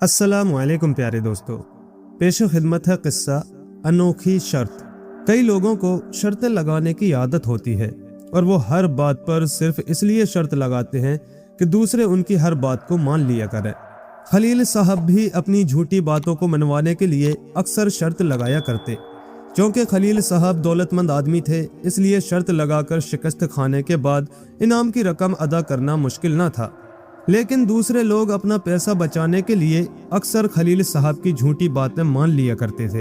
अस्सलाम वालेकुम प्यारे दोस्तों, पेशो खिदमत है किस्सा अनोखी शर्त। कई लोगों को शर्तें लगाने की आदत होती है और वो हर बात पर सिर्फ इसलिए शर्त लगाते हैं कि दूसरे उनकी हर बात को मान लिया करें। खलील साहब भी अपनी झूठी बातों को मनवाने के लिए अक्सर शर्त लगाया करते। क्योंकि खलील साहब दौलतमंद आदमी थे, इसलिए शर्त लगाकर शिकस्त खाने के बाद इनाम की रकम अदा करना मुश्किल न था। लेकिन दूसरे लोग अपना पैसा बचाने के लिए अक्सर खलील साहब की झूठी बातें मान लिया करते थे।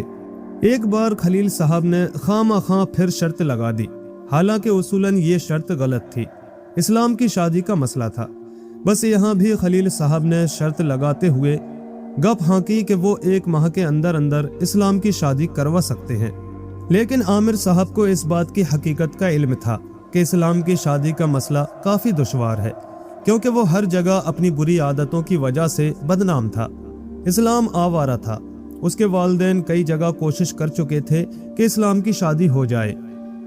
एक बार खलील साहब ने खामखा फिर शर्त लगा दी। हालांकि उसूलन ये शर्त गलत थी, इस्लाम की शादी का मसला था। बस यहाँ भी खलील साहब ने शर्त लगाते हुए गप हाँकी कि वो 1 माह के अंदर अंदर इस्लाम की शादी करवा सकते हैं। लेकिन आमिर साहब को इस बात की हकीकत का इल्म था कि इस्लाम की शादी का मसला काफ़ी दुश्वार है, क्योंकि वो हर जगह अपनी बुरी आदतों की वजह से बदनाम था। इस्लाम आवारा था। उसके वालिदैन कई जगह कोशिश कर चुके थे कि इस्लाम की शादी हो जाए,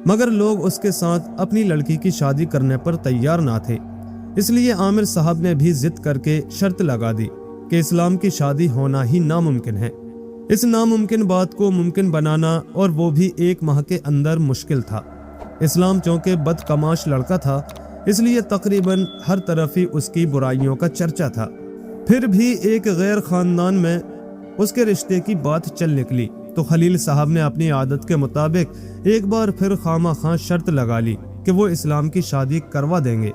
मगर लोग उसके साथ अपनी लड़की की शादी करने पर तैयार ना थे। इसलिए आमिर साहब ने भी जिद करके शर्त लगा दी कि इस्लाम की शादी होना ही नामुमकिन है। इस नामुमकिन बात को मुमकिन बनाना, और वो भी 1 माह के अंदर, मुश्किल था। इस्लाम चूंकि बदकमाश लड़का था, इसलिए तकरीबन हर तरफ ही उसकी बुराइयों का चर्चा था। फिर भी एक गैर खानदान में उसके रिश्ते की बात चल निकली तो खलील साहब ने अपनी आदत के मुताबिक एक बार फिर खामखा शर्त लगा ली कि वो इस्लाम की शादी करवा देंगे।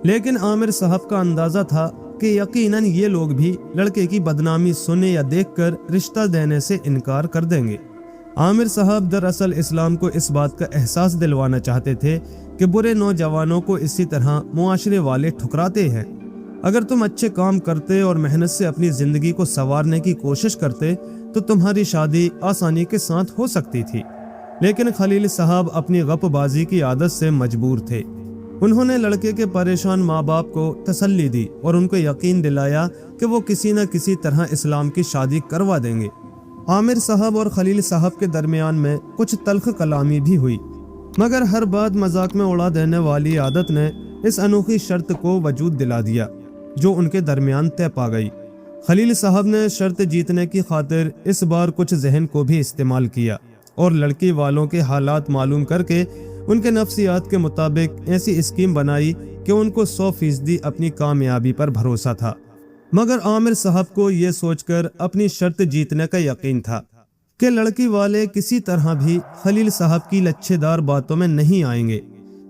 लेकिन आमिर साहब का अंदाजा था कि यकीनन ये लोग भी लड़के की बदनामी सुने या देखकर रिश्ता देने से इनकार कर देंगे। आमिर साहब दरअसल इस्लाम को इस बात का एहसास दिलवाना चाहते थे कि बुरे नौजवानों को इसी तरह मुआशरे वाले ठुकराते हैं। अगर तुम अच्छे काम करते और मेहनत से अपनी जिंदगी को संवारने की कोशिश करते तो तुम्हारी शादी आसानी के साथ हो सकती थी। लेकिन खलील साहब अपनी गपबाजी की आदत से मजबूर थे। उन्होंने लड़के के परेशान माँ बाप को तसल्ली दी और उनको यकीन दिलाया कि वो किसी न किसी तरह इस्लाम की शादी करवा देंगे। आमिर साहब और खलील साहब के दरमियान में कुछ तल्ख कलामी भी हुई, मगर हर बात मजाक में उड़ा देने वाली आदत ने इस अनोखी शर्त को वजूद दिला दिया जो उनके दरमियान तय पा गई। खलील साहब ने शर्त जीतने की खातिर इस बार कुछ जहन को भी इस्तेमाल किया और लड़की वालों के हालात मालूम करके उनके नफ्सियात के मुताबिक ऐसी स्कीम बनाई कि उनको 100% अपनी कामयाबी पर भरोसा था। मगर आमिर साहब को ये सोचकर अपनी शर्त जीतने का यकीन था कि लड़की वाले किसी तरह भी खलील साहब की लच्छेदार बातों में नहीं आएंगे,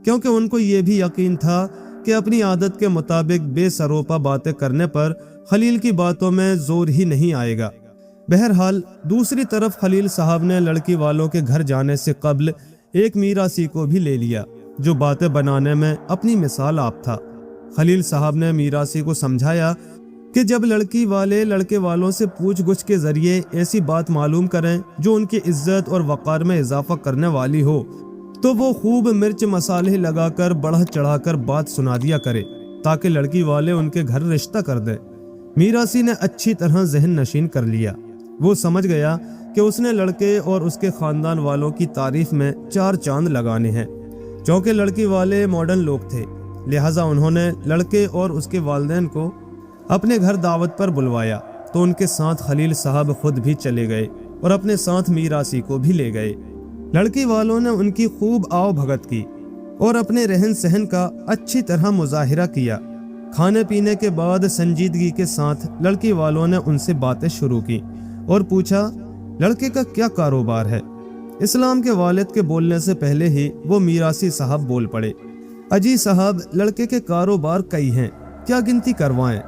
क्योंकि उनको ये भी यकीन था कि अपनी आदत के मुताबिक बेसरोपा बातें करने पर खलील की बातों में जोर ही नहीं आएगा। बहरहाल दूसरी तरफ खलील साहब ने लड़की वालों के घर जाने से कब्ल एक मीरासी को भी ले लिया जो बातें बनाने में अपनी मिसाल आप था। खलील साहब ने मीरासी को समझाया कि जब लड़की वाले लड़के वालों से पूछ गुछ के जरिए ऐसी बात मालूम करें जो उनकी इज्जत और वक़ार में इजाफा करने वाली हो, तो वो खूब मिर्च मसाले लगाकर बढ़ चढ़ाकर बात सुना दिया करे ताकि लड़की वाले उनके घर रिश्ता कर दें। मीरासी ने अच्छी तरह जहन नशीन कर लिया। वो समझ गया कि उसने लड़के और उसके खानदान वालों की तारीफ में 4 चांद लगाने हैं। क्योंकि लड़की वाले मॉडर्न लोग थे, लिहाजा उन्होंने लड़के और उसके वालिदैन को अपने घर दावत पर बुलवाया तो उनके साथ खलील साहब खुद भी चले गए और अपने साथ मीरासी को भी ले गए। लड़की वालों ने उनकी खूब आओ भगत की और अपने रहन सहन का अच्छी तरह मुजाहिरा किया। खाने पीने के बाद संजीदगी के साथ लड़की वालों ने उनसे बातें शुरू की और पूछा लड़के का क्या कारोबार है। इस्लाम के वालिद के बोलने से पहले ही वो मीरासी साहब बोल पड़े, अजी साहब, लड़के के कारोबार कई हैं, क्या गिनती करवाएं।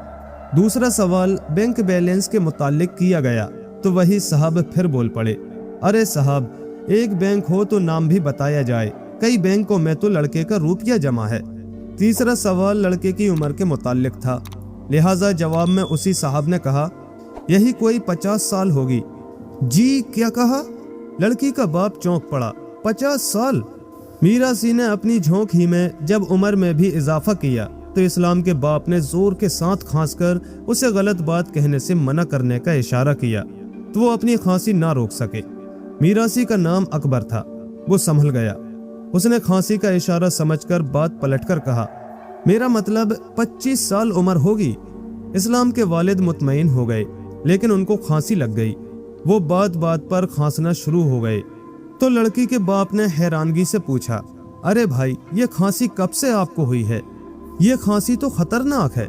दूसरा सवाल बैंक बैलेंस के मुतालिक किया गया तो वही साहब फिर बोल पड़े, अरे साहब, एक बैंक हो तो नाम भी बताया जाए, कई बैंकों में तो लड़के का रुपया जमा है। तीसरा सवाल लड़के की उम्र के मुतालिक था, लिहाजा जवाब में उसी साहब ने कहा, यही कोई 50 साल होगी। जी, क्या कहा? लड़की का बाप चौंक पड़ा, 50 साल? मीरासी ने अपनी झोंक ही में जब उम्र में भी इजाफा किया तो इस्लाम के बाप ने जोर के साथ खांसकर उसे गलत बात कहने से मना करने का इशारा किया तो वो अपनी खांसी ना रोक सके। मीरासी का नाम अकबर था। वो संभल गया। उसने खांसी का इशारा समझकर बात पलटकर कहा, मेरा मतलब 25 साल उम्र होगी। इस्लाम के वालिद मुतमईन हो गए, लेकिन उनको खांसी लग गई। वो बात बात पर खांसना शुरू हो गए। तो लड़की के बाप ने हैरानगी से पूछा, अरे भाई, ये खांसी कब से आपको हुई है? ये खांसी तो खतरनाक है।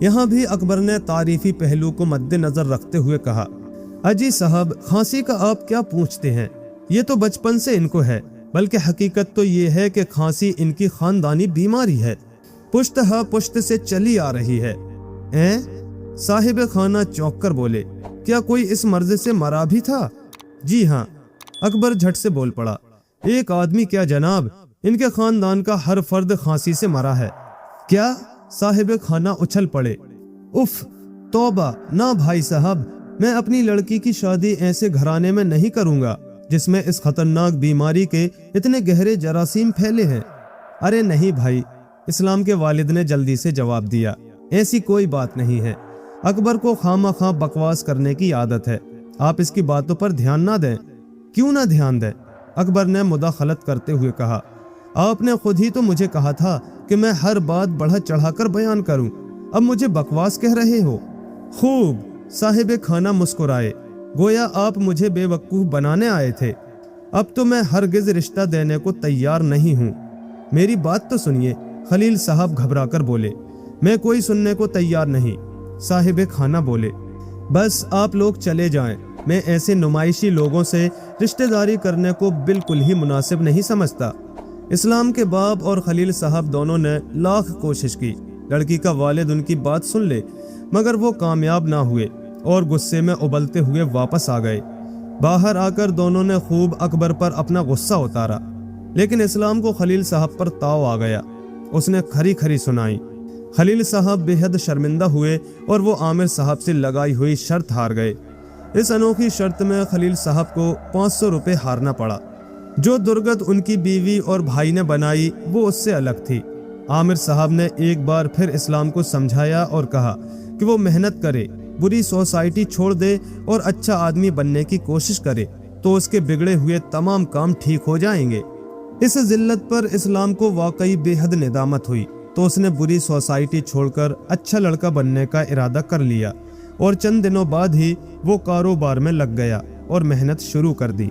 यहाँ भी अकबर ने तारीफी पहलू को मद्देनजर रखते हुए कहा, अजी साहब, खांसी का आप क्या पूछते हैं? ये तो बचपन से इनको है, बल्कि हकीकत तो ये है कि खांसी इनकी खानदानी बीमारी है, पुश्त हा पुश्त से चली आ रही है। साहिब खाना चौंक कर बोले, क्या कोई इस मर्ज से मरा भी था? जी हाँ। अकबर झट से बोल पड़ा, एक आदमी क्या जनाब, इनके खानदान का हर फर्द खांसी से मरा है। क्या? साहिब खाना उछल पड़े, उफ, तौबा, ना भाई साहब, मैं अपनी लड़की की शादी ऐसे घराने में नहीं करूंगा जिसमें इस खतरनाक बीमारी के इतने गहरे जरासीम फैले हैं। अरे नहीं भाई, इस्लाम के वालिद ने जल्दी से जवाब दिया, ऐसी कोई बात नहीं है। अकबर को खामखा बकवास करने की आदत है, आप इसकी बातों पर ध्यान ना दें। क्यों ना ध्यान दें? अकबर ने मुदाखलत करते हुए कहा, आपने खुद ही तो मुझे कहा था कि मैं हर बात बढ़ा चढ़ाकर बयान करूं, अब मुझे बकवास कह रहे हो? खूब। साहिब खाना मुस्कुराए, गोया आप मुझे बेवकूफ बनाने आए थे। अब तो मैं हरगिज रिश्ता देने को तैयार नहीं हूँ। मेरी बात तो सुनिए। खलील साहब घबराकर बोले, मैं कोई सुनने को तैयार नहीं। साहिब खाना बोले, बस आप लोग चले जाएं, मैं ऐसे नुमाइशी लोगों से रिश्तेदारी करने को बिल्कुल ही मुनासिब नहीं समझता। इस्लाम के बाप और खलील साहब दोनों ने लाख कोशिश की लड़की का वालिद उनकी बात सुन ले, मगर वो कामयाब ना हुए और गुस्से में उबलते हुए वापस आ गए। बाहर आकर दोनों ने खूब अकबर पर अपना गुस्सा उतारा, लेकिन इस्लाम को खलील साहब पर ताव आ गया। उसने खरी खरी सुनाई। खलील साहब बेहद शर्मिंदा हुए और वो आमिर साहब से लगाई हुई शर्त हार गए। इस अनोखी शर्त में खलील साहब को 500 रुपये हारना पड़ा। जो दुर्गत उनकी बीवी और भाई ने बनाई वो उससे अलग थी। आमिर साहब ने एक बार फिर इस्लाम को समझाया और कहा कि वो मेहनत करे, बुरी सोसाइटी छोड़ दे और अच्छा आदमी बनने की कोशिश करे, तो उसके बिगड़े हुए तमाम काम ठीक हो जाएंगे। इस जिल्लत पर इस्लाम को वाकई बेहद निदामत हुई, तो उसने बुरी सोसाइटी छोड़कर अच्छा लड़का बनने का इरादा कर लिया और चंद दिनों बाद ही वो कारोबार में लग गया और मेहनत शुरू कर दी।